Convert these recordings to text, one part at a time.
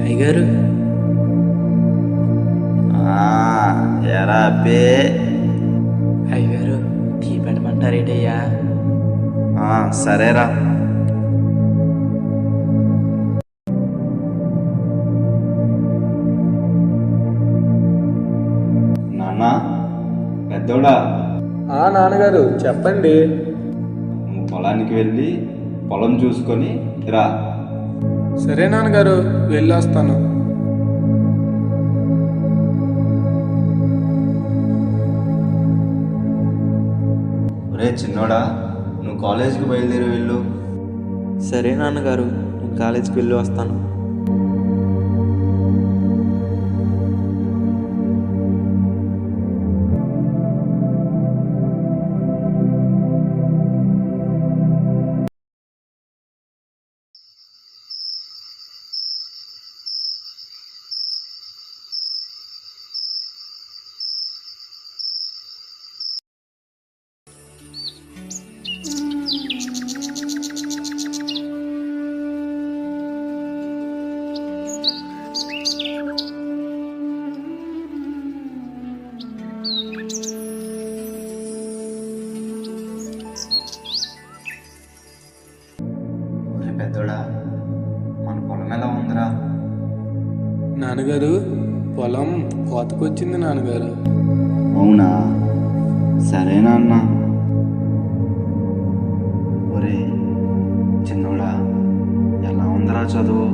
అయ్యగారు ఎరా అబ్బే. అయ్యగారు టీ పెట్టమంటారేటయ్యా? సరేరా. నాన్న పెద్దోడా. నాన్నగారు చెప్పండి. నువ్వు పొలానికి వెళ్ళి పొలం చూసుకొని రా. సరే నాన్నగారు, వెళ్ళొస్తాను. ఒరే చిన్నోడా, నువ్వు కాలేజీకి బయలుదేరి వెళ్ళు. సరే నాన్నగారు, నేను కాలేజీకి వెళ్ళి వస్తాను. పెద్దోడా, మన పొలం ఎలా ఉందిరా? నాన్నగారు పొలం కోతకొచ్చింది నాన్నగారు. అవునా? సరేనా అన్న. ఒరే చిన్నోడా, ఎలా ఉందిరా చదువు?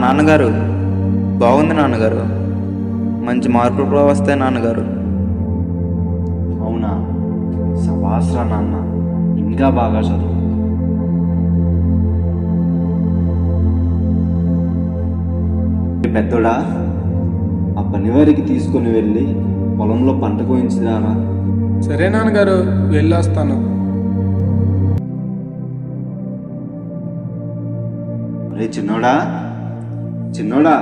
నాన్నగారు బాగుంది నాన్నగారు, మంచి మార్కులు కూడా వస్తాయి నాన్నగారు. అవునా? సబాస్రా నాన్న, ఇంకా బాగా చదువు. పెద్దోడా, ఆ పనివారికి తీసుకుని వెళ్ళి పొలంలో పంట కోయించిదారా. సరే నాన్నగారు, వెళ్ళొస్తాను. అరే చిన్నోడా, చిన్నోడా,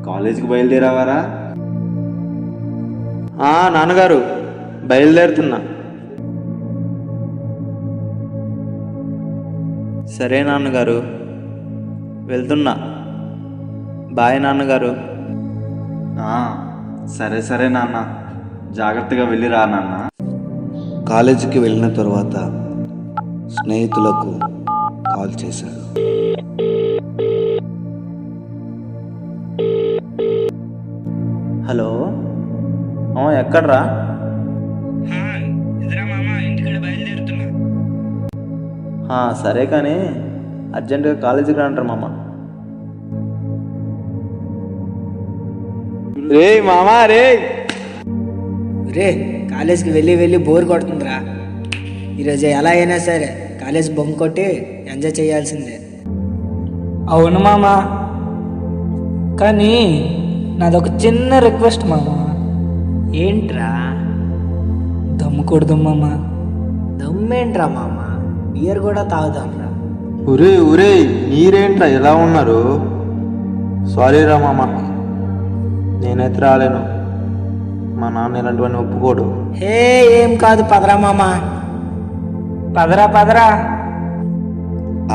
కాలేజీకి బయలుదేరావారా? నాన్నగారు బయలుదేరుతున్నా. సరే నాన్నగారు, వెళ్తున్నా. బాయ్ నాన్నగారు. సరే సరే నాన్న, జాగ్రత్తగా వెళ్ళిరా నాన్న. కాలేజీకి వెళ్ళిన తర్వాత స్నేహితులకు కాల్ చేశాడు. హలో, ఎక్కడ్రా? సరే కానీ అర్జెంటుగా కాలేజీకి రంటారు మామ. రే మామా రే. కాలేజ్కి వెళ్ళి వెళ్ళి బోర్ కొడుతుందిరా. ఈరోజు ఎలా అయినా సరే కాలేజ్ బొమ్మ కొట్టి ఎంజాయ్ చేయాల్సిందే. అవును మామా, కానీ నాదొక చిన్న రిక్వెస్ట్ మామా. ఏంట్రా? దమ్ము కొడదాం మామా. దమ్మేంట్రా మామ, బియర్ కూడా తాగుదాంరా. ఒరే మీరేంట్రా ఎలా ఉన్నారు? సారీ రా మామ, నేనైతే రాలేను. మా నాన్న ఇలాంటివన్నీ ఒప్పుకోడు. ఏం కాదు, పదరా మామ. పదరా.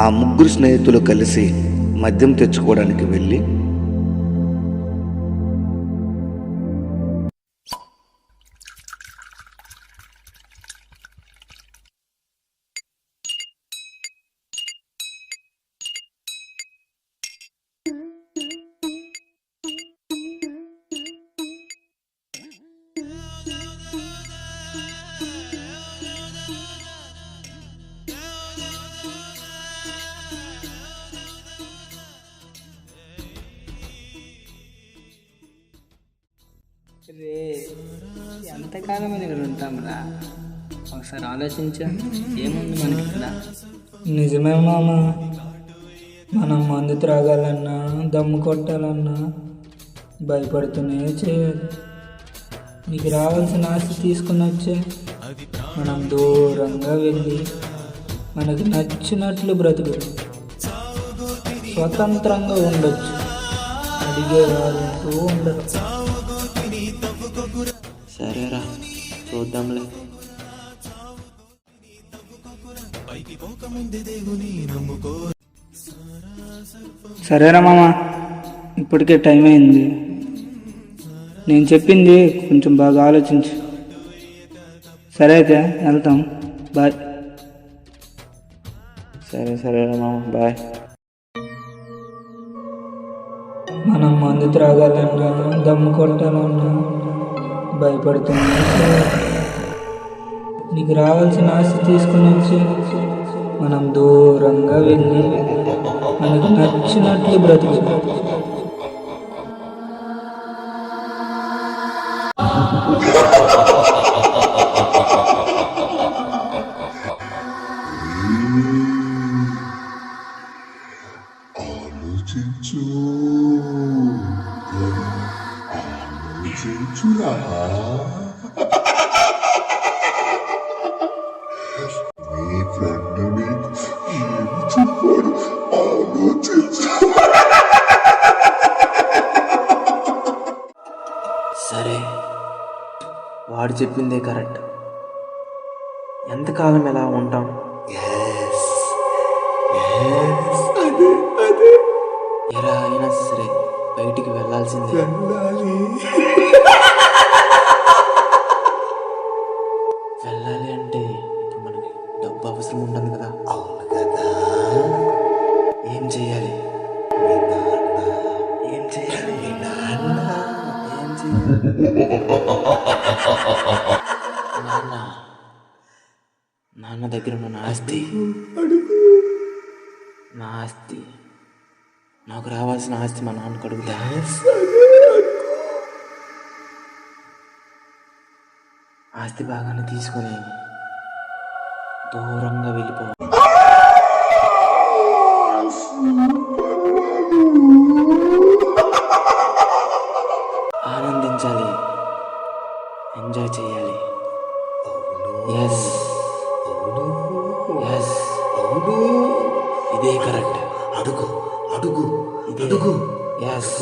ఆ ముగ్గురు స్నేహితులు కలిసి మద్యం తెచ్చుకోవడానికి వెళ్ళి ఎంతకాలం ఇక్కడ ఉంటాంరా? ఒకసారి ఆలోచించా, ఏముంది మనకి ఇక్కడ? నిజమే మామ, మనం మందు త్రాగాలన్నా దమ్ము కొట్టాలన్నా భయపడుతూనే చేయాలి. నీకు రావాల్సిన ఆస్తి తీసుకుని వచ్చే మనం దూరంగా వెళ్ళి మనకు నచ్చినట్లు బ్రతుకు, స్వతంత్రంగా ఉండొచ్చు. అడిగేవారు ఉండరు. సరేరా, చూద్దాంలే. సరేనా మామ, ఇప్పటికే టైం అయింది. నేను చెప్పింది కొంచెం బాగా ఆలోచించు. సరే అయితే వెళ్తాం, బాయ్. సరేరా మామ, బాయ్. మనం మందు త్రాగాలన్నా దమ్ము కొట్టాలన్నా భయపడుతున్నా. నీకు రావాల్సిన ఆస్తి తీసుకుని వచ్చి మనం దూరంగా వెళ్ళి మనకు నచ్చినట్లు బ్రతుకు. సరే, వాడు చెప్పిందే కరెక్ట్. ఎంతకాలం ఎలా ఉంటాం? ఎలా అయినా సరే బయటికి వెళ్ళాల్సిందే. వెళ్ళాలి అంటే ఇప్పుడు మనకి డబ్బు అవసరం ఉంటుంది కదా. అవును కదా. ఏం చేయాలి? ఏం చేయాలి? నాన్న దగ్గర ఉన్న నా ఆస్తి, నాకు రావాల్సిన ఆస్తి మా నాన్నకు అడుగుతా. ఆస్తి బాగానే తీసుకొని దూరంగా వెళ్ళిపో. ఆనందించాలి, ఎంజాయ్ చేయాలి. ఎస్, ఇదే కరెక్ట్. అడుగు అడుగు అడుగు. ఎస్,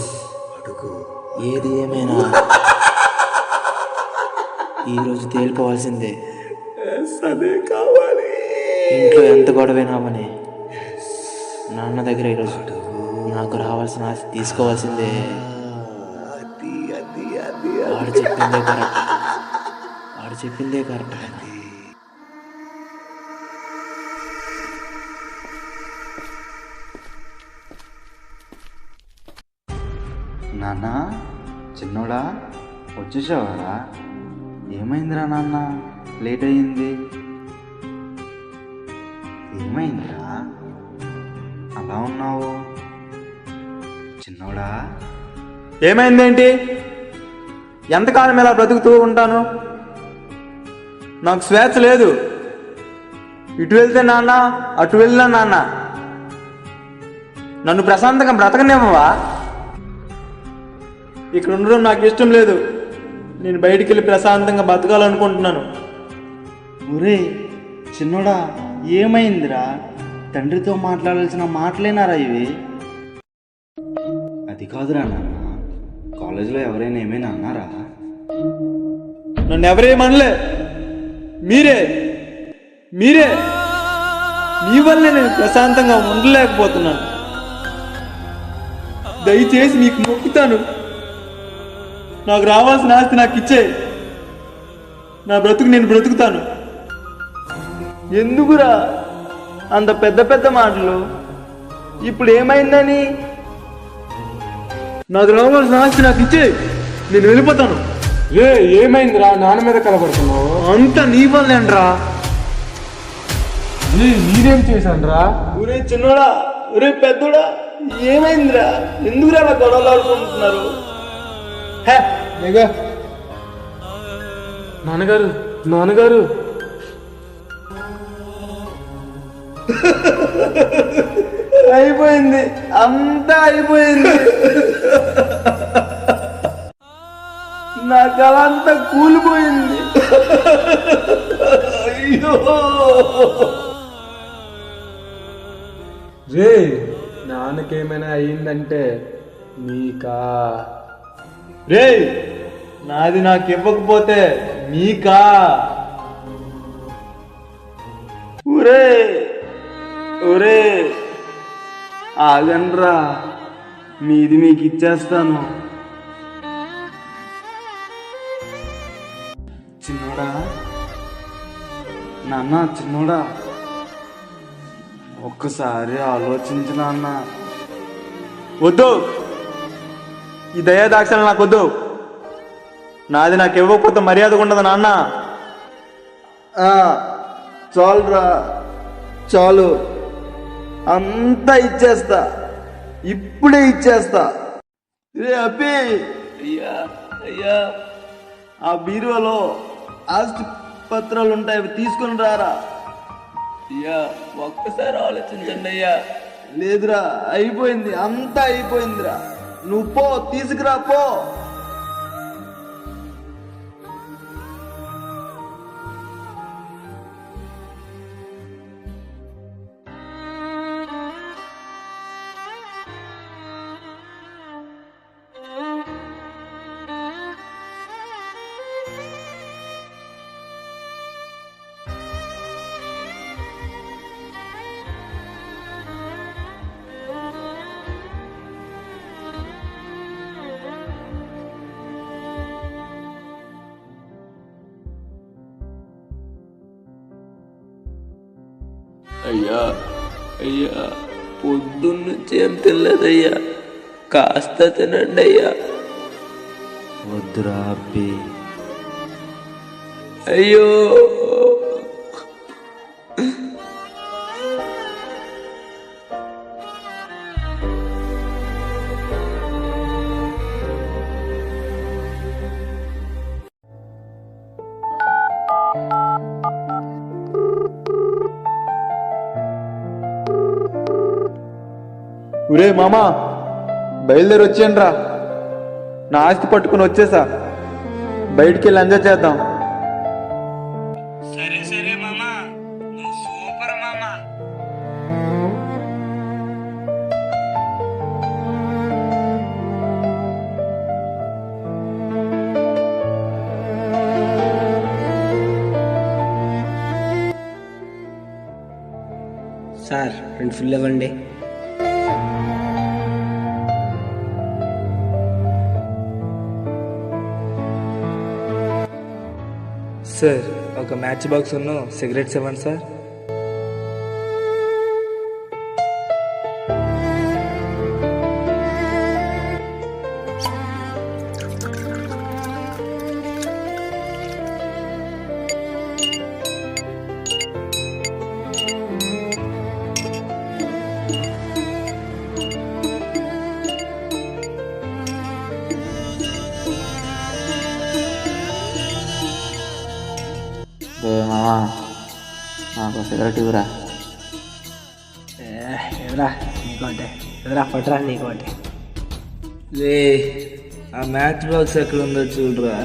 అడుగు. ఏది ఏమైనా ఈరోజు తేలిపోవాల్సిందే. అదే కావాలి. ఇంట్లో ఎంత గొడవైనామని నాన్న దగ్గర ఈరోజు నాకు రావాల్సిన ఆస్తి తీసుకోవాల్సిందే. వాడు చెప్పిందే కరెక్ట్. నాన్న, చిన్నోడా వచ్చేసావారా? ఏమైందిరా నాన్న, లేట్ అయ్యింది. ఏమైందిరా అలా ఉన్నావు? చిన్నోడా ఏమైందేంటి? ఎంతకాలం ఇలా బ్రతుకుతూ ఉంటాను? నాకు స్వేచ్ఛ లేదు. ఇటు వెళ్తే నాన్న, అటు వెళ్ళినా నాన్న. నన్ను ప్రశాంతంగా బ్రతకనివ్వవా? ఇక్కడ ఉండడం నాకు ఇష్టం లేదు. నేను బయటికి వెళ్ళి ప్రశాంతంగా బతకాలనుకుంటున్నాను. ఒరే చిన్నోడా, ఏమైందిరా? తండ్రితో మాట్లాడాల్సిన మాటలేనారా ఇవి? అది కాదురా నాన్న, కాలేజీలో ఎవరైనా ఏమైనా అన్నారా? నన్ను ఎవరేమనలే. మీరే మీ వల్లే నేను ప్రశాంతంగా ఉండలేకపోతున్నాను. దయచేసి మీకు మొక్కుతాను, నాకు రావాల్సిన ఆస్తి నాకు ఇచ్చే. నా బ్రతుకు నేను బ్రతుకుతాను. ఎందుకురా అంత పెద్ద పెద్ద మాటలు? ఇప్పుడు ఏమైందని? నాకు రావాల్సిన ఆస్తి నాకు ఇచ్చే, నేను వెళ్ళిపోతాను. ఏమైందిరా నాన్న మీద కలబడుతున్నావు? అంత నీ వల్లేంట్రా. మీరేం చేశానురా? ఊరే చిన్నోడా, ఊరే పెద్దోడా, ఏమైందిరా? ఎందుకురా అలా గొడవలు ఆడుకుంటున్నారు? నాన్నగారు అయిపోయింది, అంతా అయిపోయింది. నా కళ అంతా కూలిపోయింది. అయ్యో రే, నాన్నకేమైనా అయ్యిందంటే నీకా? రే, నాది నాకు ఇవ్వకపోతే మీకా? ఊరే ఆగండ్రా, మీది మీకు ఇచ్చేస్తాను. చిన్నోడా, నాన్న చిన్నోడా, ఒక్కసారి ఆలోచించు నాన్న. వద్దు, ఈ దయా దాక్షలు నాకు వద్దు. నాది నాకు ఇవ్వకపోతే మర్యాదగా ఉండదు నాన్న. చాలురా, చాలు, అంతా ఇచ్చేస్తా, ఇప్పుడే ఇచ్చేస్తా. రే అబ్బి, అయ్యా అయ్యా, ఆ బీరువాలో ఆస్తి పత్రాలు ఉంటాయి, అవి తీసుకుని రారా. అయ్యా ఒక్కసారి ఆలోచించండి అయ్యా. లేదురా, అయిపోయింది, అంతా అయిపోయిందిరా. నువ్వు పో, తీసుకురా పో. అయ్యా అయ్యా, పొద్దున్నుంచి ఏం తినలేదయ్యా, కాస్త తినండి అయ్యా. వద్దురా అబ్బి, అయ్యో ఒరే మామా, బయలుదేరి వచ్చేయండి రా. నా ఆస్తి పట్టుకుని వచ్చేసా. బయటికి వెళ్ళి ఎంజాయ్ చేద్దాం. సరే సరే మామా, నువ్వు సూపర్ మామా. సార్ 2 ఫుల్ ఇవ్వండి. సార్ ఒక మ్యాచ్ బాక్స్ ఉన్న సిగరెట్స్ ఇవ్వండి సార్. మామా, నాకు సిగరెట్ ఇవ్వరా. ఎదురా నీకోటే, ఎదురా పట్టరా నీకోటే. రే, ఆ మ్యాచ్ బాక్స్ ఎక్కడ ఉందో చూడరా.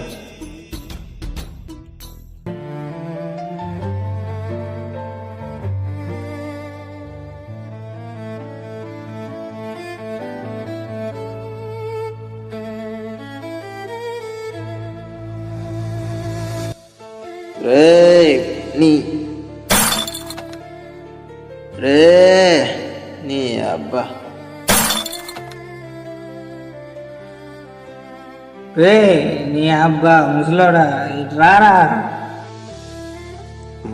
నీ అబ్బా, రే నీ అబ్బా ముసలోడా, ఇటు రారా.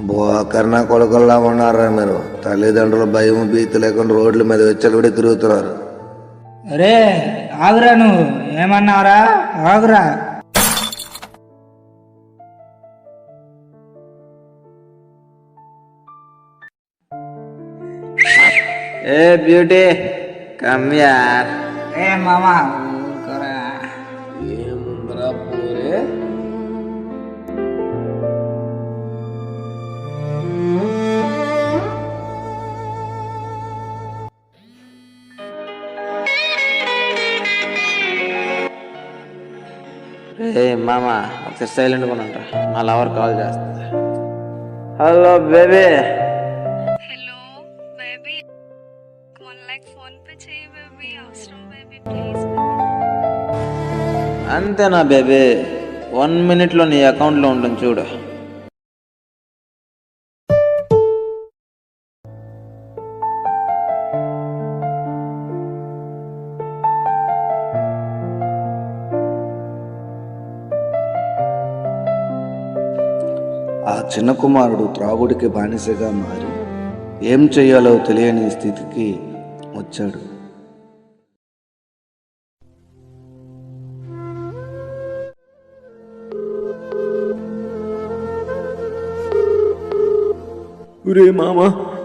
బోకర్ణ కొడుకుల్లా ఉన్నారా మీరు? తల్లిదండ్రులు భయం భీతి లేకుండా రోడ్ల మీద వెచ్చలవిడి తిరుగుతున్నారు. రే ఆగురా, నువ్వు ఏమన్నావురా? ఆగురా. ఏ బ్యూటీ, కమ్ యార్. ఏ మామా ఊరుకోరా. ఏముందిరా పోరే, రే మామా, ఒకసారి సైలెంట్గా ఉన్నారా, మా లవర్ కాల్ చేస్తుంది. Hello baby. Hello baby, 1 lakh phone pay చేయి బేబీ, అవసరం బేబీ, ప్లీజ్. అంతేనా బేబీ? 1 minute నీ అకౌంట్లో ఉంటుంది చూడు. ఆ చిన్న కుమారుడు త్రాగుడికి బానిసగా మారి ఏం చెయ్యాలో తెలియని స్థితికి వచ్చాడు. ఒరే మామ,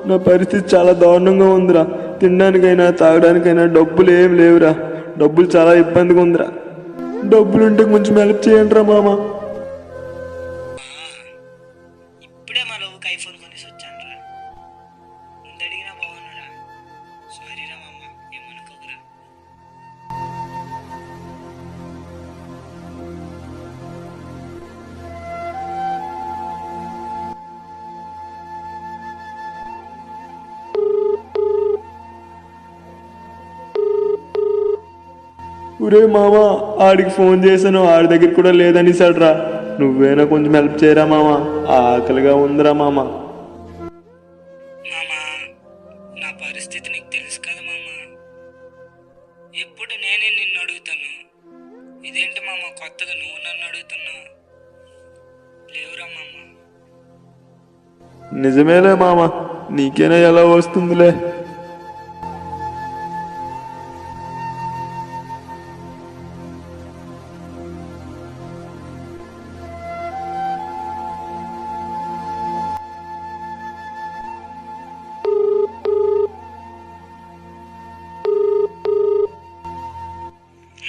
నా పరిస్థితి చాలా దారుణంగా ఉందిరా. తినడానికైనా తాగడానికైనా డబ్బులు ఏం లేవురా. డబ్బులు చాలా ఇబ్బందిగా ఉందిరా. డబ్బులుంటే కొంచెం హెల్ప్ చేయండి రా మామ. ఇప్పుడే మా లవ్కి ఐఫోన్ కొనేసి వచ్చాను రా. ముందు అడిగినా బాగున్నారా. సారీ రా మామ, ఏమనుకోకురా. ఒరే మామ, ఆడికి ఫోన్ చేశాను, ఆడి దగ్గర కూడా లేదనిసాడు రా. నువ్వేనా కొంచెం హెల్ప్ చేయరా మామ, ఆకలిగా ఉందిరా మామ. మామా, నా పరిస్థితి నీకు తెలుసు కదా మామ. ఎప్పుడు నేనే నిన్ను అడుగుతాను. ఇదేంటి మామ కొత్తగా నువ్వు నన్ను అడుగుతున్నావు? లేవురా మామ. నిజమేలే మామ, నీకేనా ఎలా వస్తుందిలే.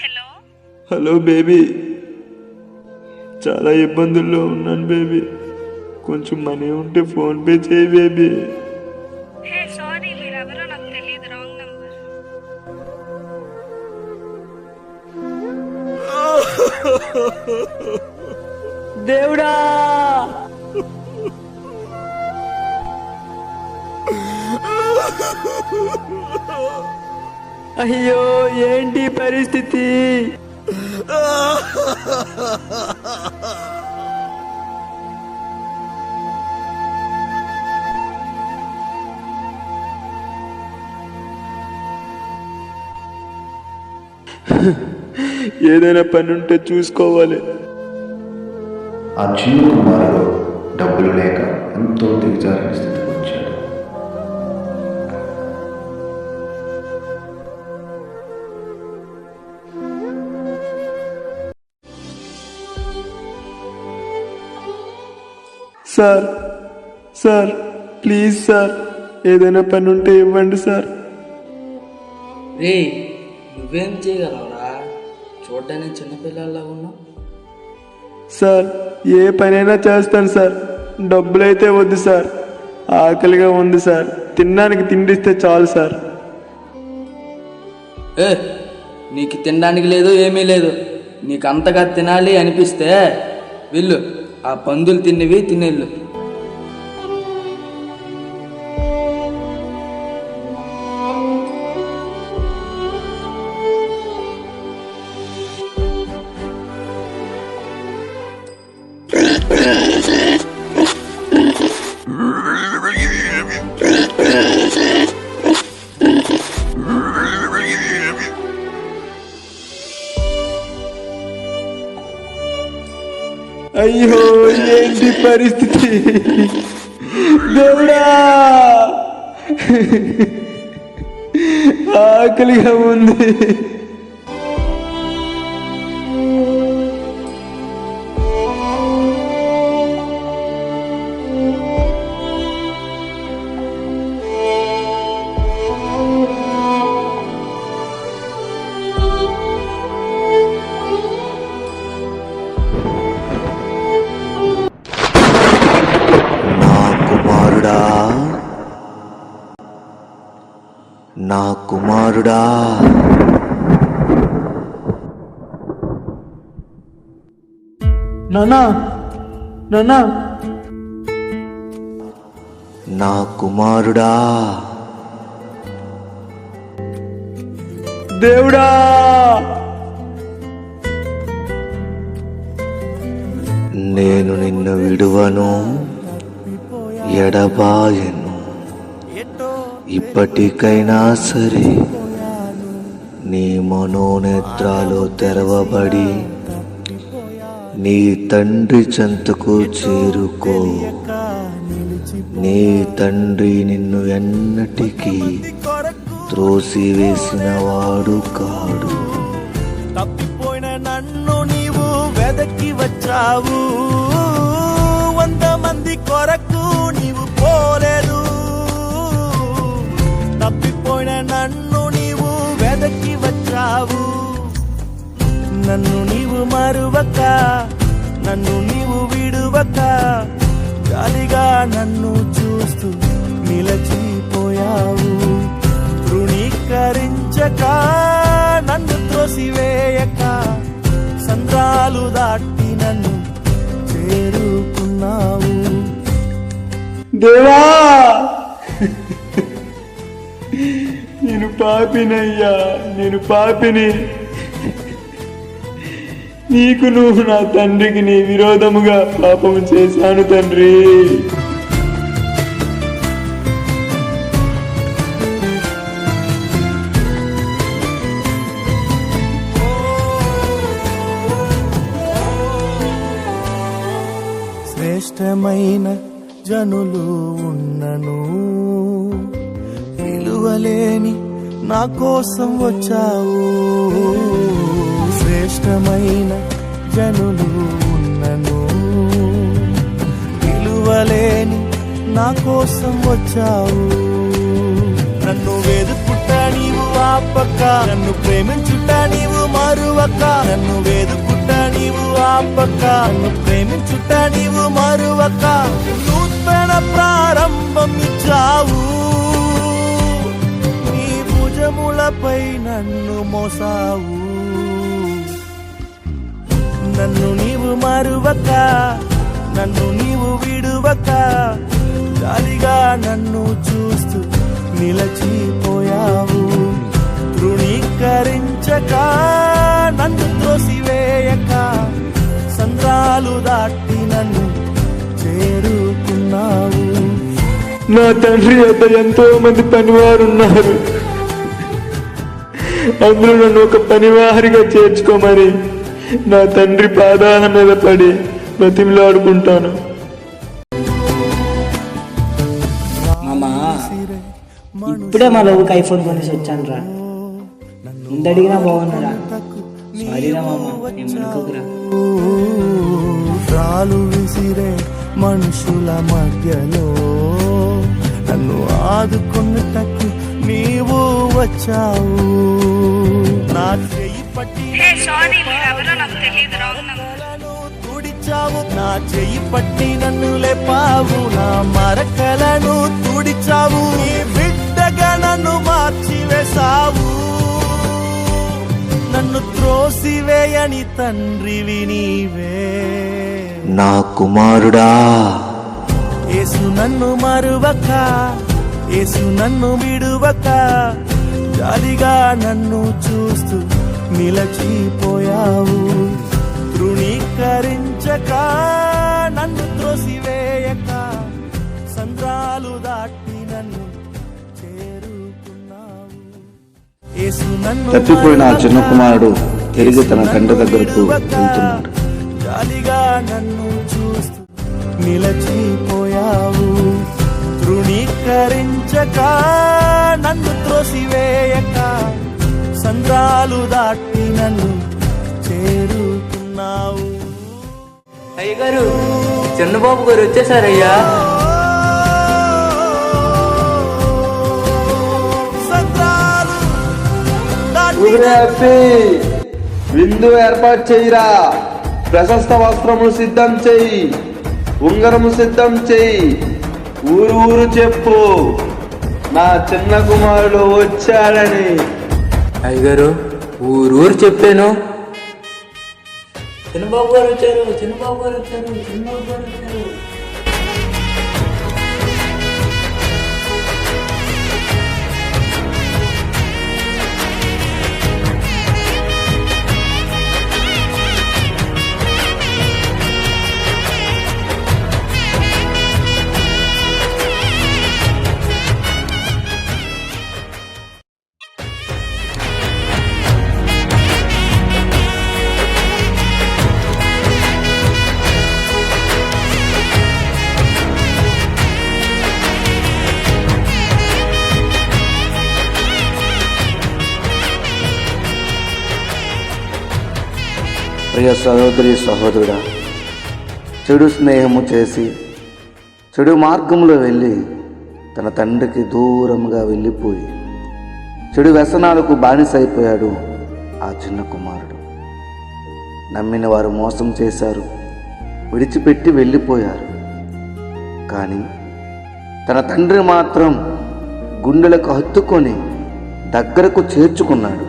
హలో హలో బేబీ, చాలా ఇబ్బందుల్లో ఉన్నాను బేబీ. కొంచెం మనీ ఉంటే ఫోన్ పే చేయి బేబీ. హే సారీ, మీరెవరో నాకు తెలియదు, రాంగ్ నంబర్. దేవుడా, అయ్యో ఏంటి పరిస్థితి? ఏదైనా పని ఉంటే చూసుకోవాలి. ఆ చిన్న కుమారుడు డబ్బులు లేక ఎంతో దిగజారిన స్థితికి వచ్చాడు. సార్, సార్ ప్లీజ్ సార్, ఏదైనా పని ఉంటే ఇవ్వండి సార్. రే, నువ్వేం చేయగలవురా? చూడ్డానికి చిన్నపిల్లల్లా ఉన్నావు. సార్, ఏ పనైనా చేస్తాను సార్, డబ్బులైతే వద్దు సార్. ఆకలిగా ఉంది సార్, తినడానికి తిండిస్తే చాలు సార్. నీకు తినడానికి లేదు, ఏమీ లేదు. నీకు అంతగా తినాలి అనిపిస్తే వెళ్ళు, ఆ పందులు తిన్నవి తినేళ్ళు. అయ్యో ఏంటి పరిస్థితి? దేవుడా, ఆకలిగా ఉంది. నా కుమారుడా, నానా, నానా, నా కుమారుడా, దేవుడా, నేను నిన్ను విడువను, ఎడబాయను. ఇప్పటికైనా సరే నీ మనోనేత్రాలు తెరవబడి నీ తండ్రి చెంతకు చేరుకో. నీ తండ్రి నిన్ను ఎన్నటికీ త్రోసివేసిన వాడు కాడు. తప్పిపోయిన నన్ను నీవు వెదకి వచ్చావు, 100 మంది కొరకు నీవు పోలేదు. తప్పిపోయిన నన్ను నీవు వెదకి వచ్చావు, నన్ను నీవు మరువక, నన్ను నీవు విడువక, జాలిగా నన్ను చూస్తూ నిలచిపోయావు. తృణీకరించక, నన్ను త్రోసివేయక, సంద్రాలు దాటి నన్ను చేరుకున్నావు. దేవా, నేను పాపినయ్యా, నేను పాపిని. నీకు నువ్వు నా తండ్రికి నీ విరోధముగా పాపము చేశాను తండ్రి. శ్రేష్టమైన జనులు ఉన్నను, విలువలేని నా కోసం వచ్చావు. శ్రేష్టమైన జనులు ఉన్నను, విలువలేని నా కోసం వచ్చావు. నన్ను వెదుకుట నీవు ఆపక, నన్ను ప్రేమించుట నీవు మరువక. నన్ను వెదుకుట నీవు ఆపక, నన్ను ప్రేమించుట నీవు మరువక. నూతన ప్రారంభం ఇచ్చావు, నీ భుజములపై నన్ను మోసావు. నన్ను నీవు మరువక, నన్ను నీవు విడువక, జాలిగా నన్ను చూస్తూ నిలచిపోయావు. తృణీకరించక, నన్ను త్రోసివేయక, సంద్రాలు దాటి నన్ను చేరుకున్నావు. నా తండ్రి వద్ద ఎంతో మంది పనివారున్నారు, అందులో నన్ను ఒక పనివారిగా చేర్చుకోమని నా తండ్రి పాదాల మీద పడి బతిమిలాడుకుంటాను. మామా, ఇప్పుడే మా లోకి ఐఫోన్ కొనేసి వచ్చాను రా. ముందు అడిగినా బాగున్నారా? సారీరా మామా, ఏమనుకోకురా. రాలు విసిరే మనుషుల మధ్యలో నన్ను ఆదుకున్నటకు నీవు వచ్చావు. నా చెయ్యి పట్టి తుడిచావు, నా చెయ్యి పట్టి నన్ను లేపావు. నా మరకలను తుడిచావు, నీ బిడ్డగా నన్ను మార్చివేశావు. నన్ను త్రోసివేయని తండ్రివి నీవే. నా కుమారుడా, యేసు నన్ను మరువక, యేసు నన్ను విడువక, జాలిగా నన్ను చూస్తూ నిలచిపోయావు. తృణీకరించక, నన్ను త్రోసివేయక, సంద్రాలు దాటి నన్ను చేరుకున్నావు. యేసు నన్ను తప్పిపోయిన ఆ చిన్న కుమారుడు తిరిగి తన తండ్రి దగ్గరకు వెళ్తున్నాడు. జాలిగా నన్ను చూస్తూ నిలచిపోయావు. తృణీకరించక, నన్ను త్రోసివేయక, సంద్రాలు దాటి నన్ను చేరుకున్నావు. అయ్య గారు, చంద్రబాబు గారు వచ్చేసారయ్యా. విందు ఏర్పాటు చెయ్యిరా. ప్రశస్త వస్త్రము సిద్ధం చెయ్యి, ఉంగరము సిద్ధం చెయ్యి. ఊరు ఊరు చెప్పు, నా చిన్న కుమారుడు వచ్చాడని. అయ్యగారు, ఊరు చెప్పాను. చంద్రబాబు గారు వచ్చారు, చంద్రబాబు గారు వచ్చారు, చంద్రబాబు గారు వచ్చారు. ప్రియ సహోదరి సహోదరుడా, చెడు స్నేహము చేసి చెడు మార్గంలో వెళ్ళి తన తండ్రికి దూరంగా వెళ్ళిపోయి చెడు వ్యసనాలకు బానిసైపోయాడు ఆ చిన్న కుమారుడు. నమ్మిన వారు మోసం చేశారు, విడిచిపెట్టి వెళ్ళిపోయారు. కానీ తన తండ్రి మాత్రం గుండెలకు హత్తుకొని దగ్గరకు చేర్చుకున్నాడు.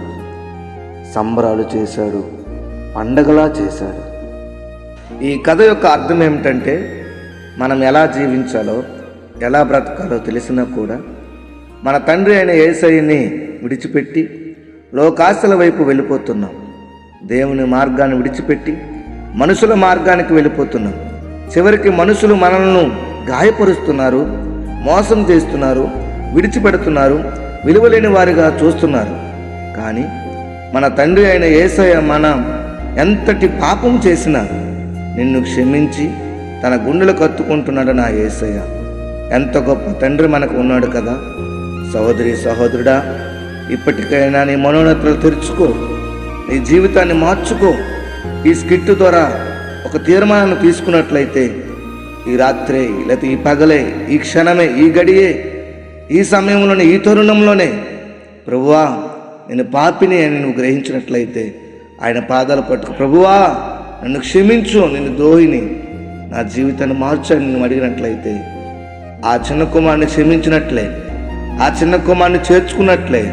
సంబరాలు చేశాడు, పండగలా చేశాడు. ఈ కథ యొక్క అర్థం ఏమిటంటే, మనం ఎలా జీవించాలో ఎలా బ్రతకాలో తెలిసినా కూడా మన తండ్రి అయిన యేసయ్యని విడిచిపెట్టి లోకాశల వైపు వెళ్ళిపోతున్నాం. దేవుని మార్గాన్ని విడిచిపెట్టి మనుషుల మార్గానికి వెళ్ళిపోతున్నాం. చివరికి మనుషులు మనల్ని గాయపరుస్తున్నారు, మోసం చేస్తున్నారు, విడిచిపెడుతున్నారు, విలువలేని వారిగా చూస్తున్నారు. కానీ మన తండ్రి అయిన యేసయ్య మనం ఎంతటి పాపం చేసినా నిన్ను క్షమించి తన గుండెలకు కత్తుకుంటున్నాడు నా యేసయ్య. ఎంత గొప్ప తండ్రి మనకు ఉన్నాడు కదా. సహోదరి సహోదరుడా, ఇప్పటికైనా నీ మనోన్నతలు తెరుచుకో, నీ జీవితాన్ని మార్చుకో. ఈ స్కిట్ ద్వారా ఒక తీర్మానాన్ని తీసుకున్నట్లయితే ఈ రాత్రే లేకపోతే ఈ పగలే, ఈ క్షణమే, ఈ గడియే, ఈ సమయంలోనే, ఈ తరుణంలోనే ప్రభువా నేను పాపిని అని నువ్వు గ్రహించినట్లయితే ఆయన పాదాలు పట్టుకు, ప్రభువా నన్ను క్షమించు, నేను ద్రోహిని, నా జీవితాన్ని మార్చని నువ్వు అడిగినట్లయితే ఆ చిన్న కుమారుని క్షమించినట్లే, ఆ చిన్న కుమారుని చేర్చుకున్నట్లే,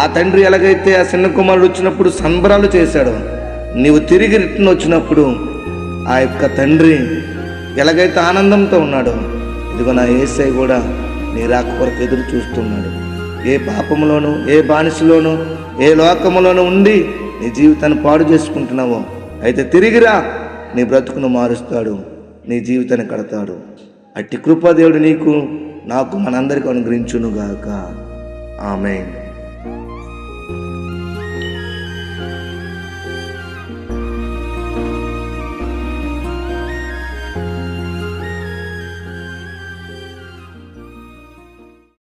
ఆ తండ్రి ఎలాగైతే ఆ చిన్న కుమారుడు వచ్చినప్పుడు సంబరాలు చేశాడో, నీవు తిరిగి రిటర్న్ వచ్చినప్పుడు ఆ యొక్క తండ్రి ఎలాగైతే ఆనందంతో ఉన్నాడో, ఇదిగో నా యేసయ్య కూడా నీ రాక కొరకు ఎదురు చూస్తున్నాడు. ఏ పాపంలోనూ, ఏ బానిసలోనూ, ఏ లోకములోనూ ఉండి నీ జీవితాన్ని పాడు చేసుకుంటున్నావో అయితే తిరిగిరా, నీ బ్రతుకును మారుస్తాడు, నీ జీవితాన్ని కడతాడు. అట్టి కృపాదేవుడు నీకు, నాకు, మనందరికీ అనుగ్రహించునుగాక. ఆమేన్.